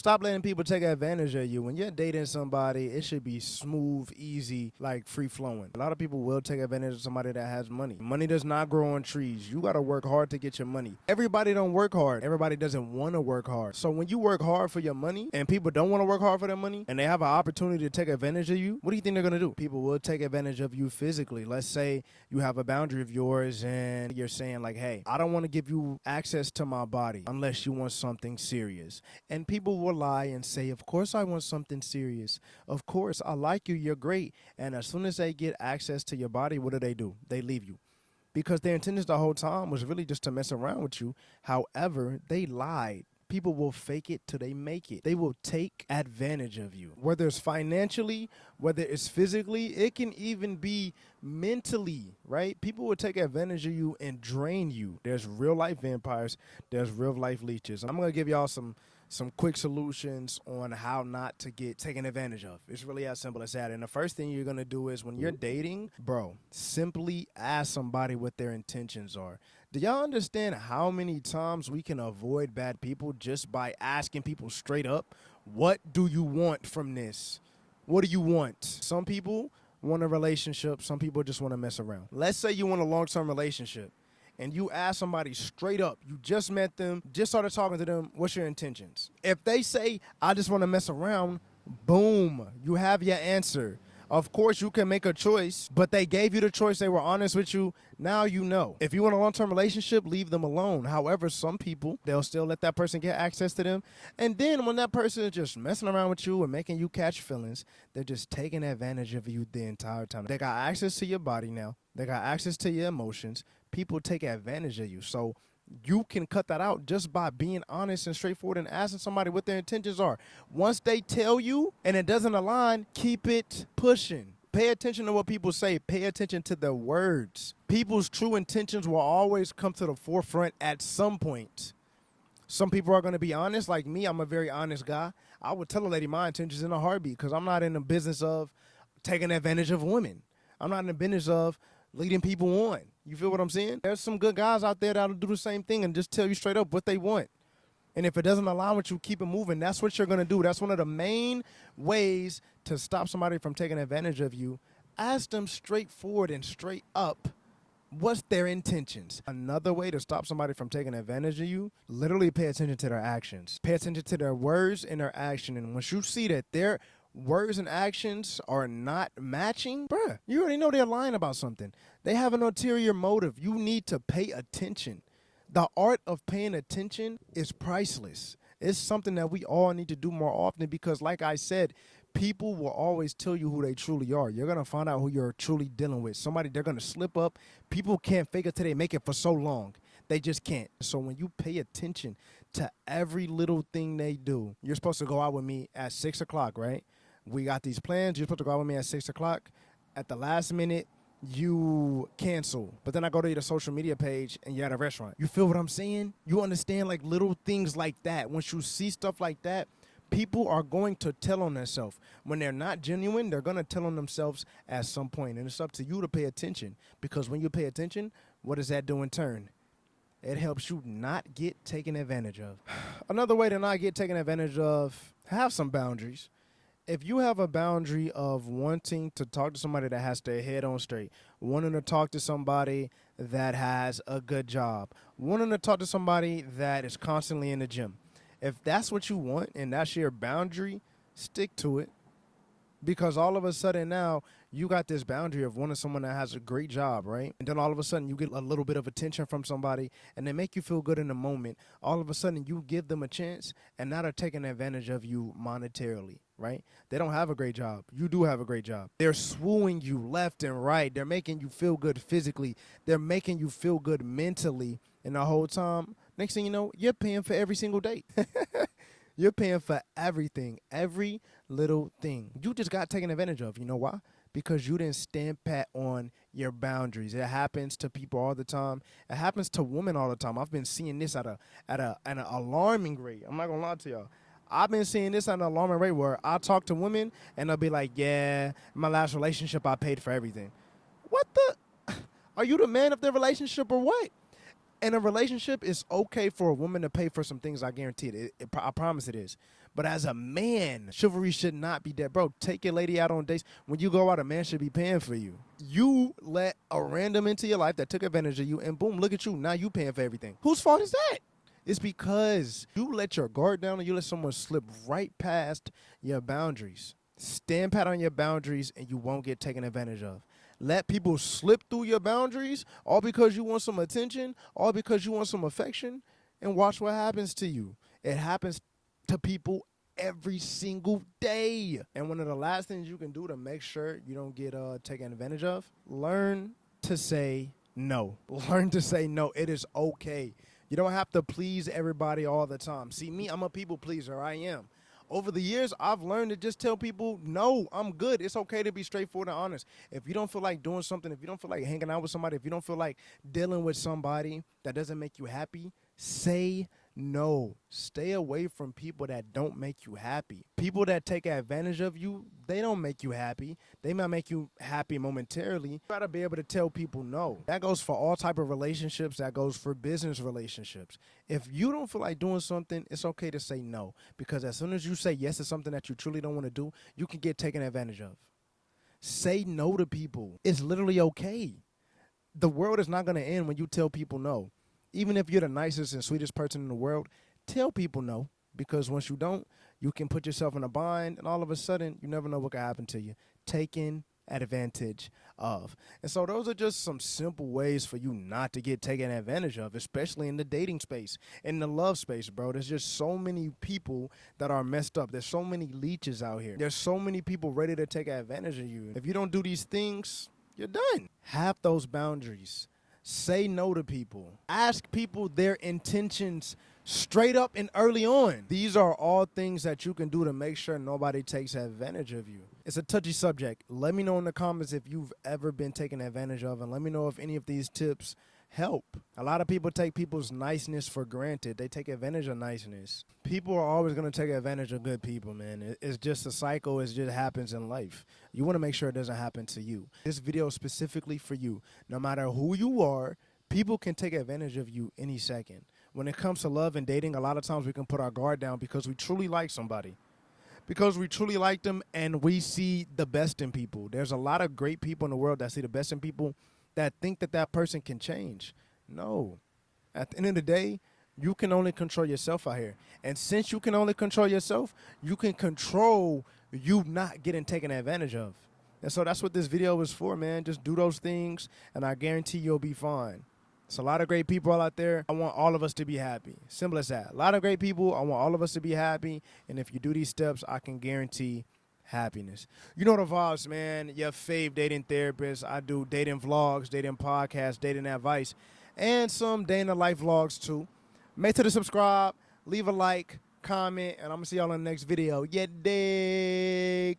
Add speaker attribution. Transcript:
Speaker 1: Stop letting people take advantage of you. When you're dating somebody, it should be smooth, easy, like free flowing. A lot of people will take advantage of somebody that has money. Money does not grow on trees. You got to work hard to get your money. Everybody don't work hard. Everybody doesn't want to work hard. So when you work hard for your money and people don't want to work hard for their money and they have an opportunity to take advantage of you, what do you think they're going to do? People will take advantage of you physically. Let's say you have a boundary of yours and you're saying like, hey, I don't want to give you access to my body unless you want something serious. And people will lie and say, of course I want something serious. Of course, I like you, you're great. And as soon as they get access to your body, what do? They leave you. Because their intentions the whole time was really just to mess around with you. However, they lied. People will fake it till they make it. They will take advantage of you. Whether it's financially, whether it's physically, it can even be mentally, right? People will take advantage of you and drain you. There's real life vampires. There's real life leeches. I'm going to give y'all some quick solutions on how not to get taken advantage of. It's really as simple as that. And the first thing you're going to do is when you're dating, bro, simply ask somebody what their intentions are. Do y'all understand how many times we can avoid bad people just by asking people straight up, what do you want from this? What do you want? Some people want a relationship. Some people just want to mess around. Let's say you want a long-term relationship. And you ask somebody straight up, you just met them, just started talking to them, what's your intentions? If they say, I just want to mess around, boom, you have your answer. Of course, you can make a choice, but they gave you the choice. They were honest with you. Now you know. If you want a long-term relationship, leave them alone. However, some people, they'll still let that person get access to them. And then when that person is just messing around with you and making you catch feelings, they're just taking advantage of you the entire time. They got access to your body now. They got access to your emotions. People take advantage of you. So you can cut that out just by being honest and straightforward and asking somebody what their intentions are. Once they tell you and it doesn't align, keep it pushing. Pay attention to what people say. Pay attention to their words. People's true intentions will always come to the forefront at some point. Some people are going to be honest. Like me, I'm a very honest guy. I would tell a lady my intentions in a heartbeat because I'm not in the business of taking advantage of women. I'm not in the business of leading people on. You feel what I'm saying? There's some good guys out there that'll do the same thing and just tell you straight up what they want. And if it doesn't align with you, keep it moving. That's what you're going to do. That's one of the main ways to stop somebody from taking advantage of you. Ask them straightforward and straight up what's their intentions. Another way to stop somebody from taking advantage of you, literally pay attention to their actions. Pay attention to their words and their action. And once you see that their words and actions are not matching, bruh, you already know they're lying about something. They have an ulterior motive. You need to pay attention. The art of paying attention is priceless. It's something that we all need to do more often because, like I said, people will always tell you who they truly are. You're going to find out who you're truly dealing with. Somebody, they're going to slip up. People can't fake it till they make it for so long. They just can't. So when you pay attention to every little thing they do, you're supposed to go out with me at 6 o'clock, right? We got these plans. You're supposed to go out with me at 6 o'clock. At the last minute, you cancel. But then I go to your social media page and you're at a restaurant. You feel what I'm saying? You understand like little things like that. Once you see stuff like that, people are going to tell on themselves. When they're not genuine, they're going to tell on themselves at some point. And it's up to you to pay attention. Because when you pay attention, what does that do in turn? It helps you not get taken advantage of. Another way to not get taken advantage of, have some boundaries. If you have a boundary of wanting to talk to somebody that has their head on straight, wanting to talk to somebody that has a good job, wanting to talk to somebody that is constantly in the gym, if that's what you want and that's your boundary, stick to it. Because all of a sudden now, you got this boundary of wanting someone that has a great job, right? And then all of a sudden, you get a little bit of attention from somebody, and they make you feel good in the moment. All of a sudden, you give them a chance, and now they're taking advantage of you monetarily, right? They don't have a great job. You do have a great job. They're swooning you left and right. They're making you feel good physically. They're making you feel good mentally. And the whole time, next thing you know, you're paying for every single date. You're paying for everything, every little thing. You just got taken advantage of. You know why? Because you didn't stand pat on your boundaries. It happens to people all the time. It happens to women all the time. I've been seeing this at an alarming rate. I'm not gonna lie to y'all. I've been seeing this at an alarming rate where I talk to women and they'll be like, "Yeah, my last relationship, I paid for everything." What the? Are you the man of the relationship or what? In a relationship, it's okay for a woman to pay for some things. I guarantee it. I promise it is. But as a man, chivalry should not be that. Bro, take your lady out on dates. When you go out, a man should be paying for you. You let a random into your life that took advantage of you, and boom, look at you. Now you paying for everything. Whose fault is that? It's because you let your guard down and you let someone slip right past your boundaries. Stand pat on your boundaries and you won't get taken advantage of. Let people slip through your boundaries all because you want some attention, all because you want some affection, and watch what happens to you. It happens to people every single day. And one of the last things you can do to make sure you don't get taken advantage of, learn to say no. Learn to say no. It is okay. You don't have to please everybody all the time. See, me, I'm a people pleaser. I am. Over the years, I've learned to just tell people, no, I'm good. It's okay to be straightforward and honest. If you don't feel like doing something, if you don't feel like hanging out with somebody, if you don't feel like dealing with somebody that doesn't make you happy, say no. Stay away from people that don't make you happy. People that take advantage of you, they don't make you happy. They might make you happy momentarily. You gotta be able to tell people no. That goes for all type of relationships. That goes for business relationships. If you don't feel like doing something, it's okay to say no. Because as soon as you say yes to something that you truly don't want to do, you can get taken advantage of. Say no to people. It's literally okay. The world is not gonna end when you tell people no. Even if you're the nicest and sweetest person in the world, tell people no. Because once you don't, you can put yourself in a bind, and all of a sudden, you never know what can happen to you. Taken advantage of. And so those are just some simple ways for you not to get taken advantage of, especially in the dating space, in the love space, bro. There's just so many people that are messed up. There's so many leeches out here. There's so many people ready to take advantage of you. If you don't do these things, you're done. Have those boundaries. Say no to people. Ask people their intentions straight up and early on. These are all things that you can do to make sure nobody takes advantage of you. It's a touchy subject. Let me know in the comments if you've ever been taken advantage of, and let me know if any of these tips help. A lot of people take people's niceness for granted. They take advantage of niceness. People are always going to take advantage of good people, man. It's just a cycle. It just happens in life. You want to make sure it doesn't happen to you. This video is specifically for you. No matter who you are, people can take advantage of you any second. When it comes to love and dating, a lot of times we can put our guard down because we truly like somebody. Because we truly like them and we see the best in people. There's a lot of great people in the world that see the best in people that think that that person can change. No. At the end of the day, you can only control yourself out here. And since you can only control yourself, you can control you not getting taken advantage of. And so that's what this video is for, man. Just do those things, and I guarantee you'll be fine. It's a lot of great people out there. I want all of us to be happy. Simple as that. A lot of great people. I want all of us to be happy. And if you do these steps, I can guarantee happiness. You know the vibes, man. Your fave dating therapist. I do dating vlogs, dating podcasts, dating advice, and some day in the life vlogs too. Make sure to subscribe, leave a like, comment, and I'm going to see y'all in the next video. Yeah, dig.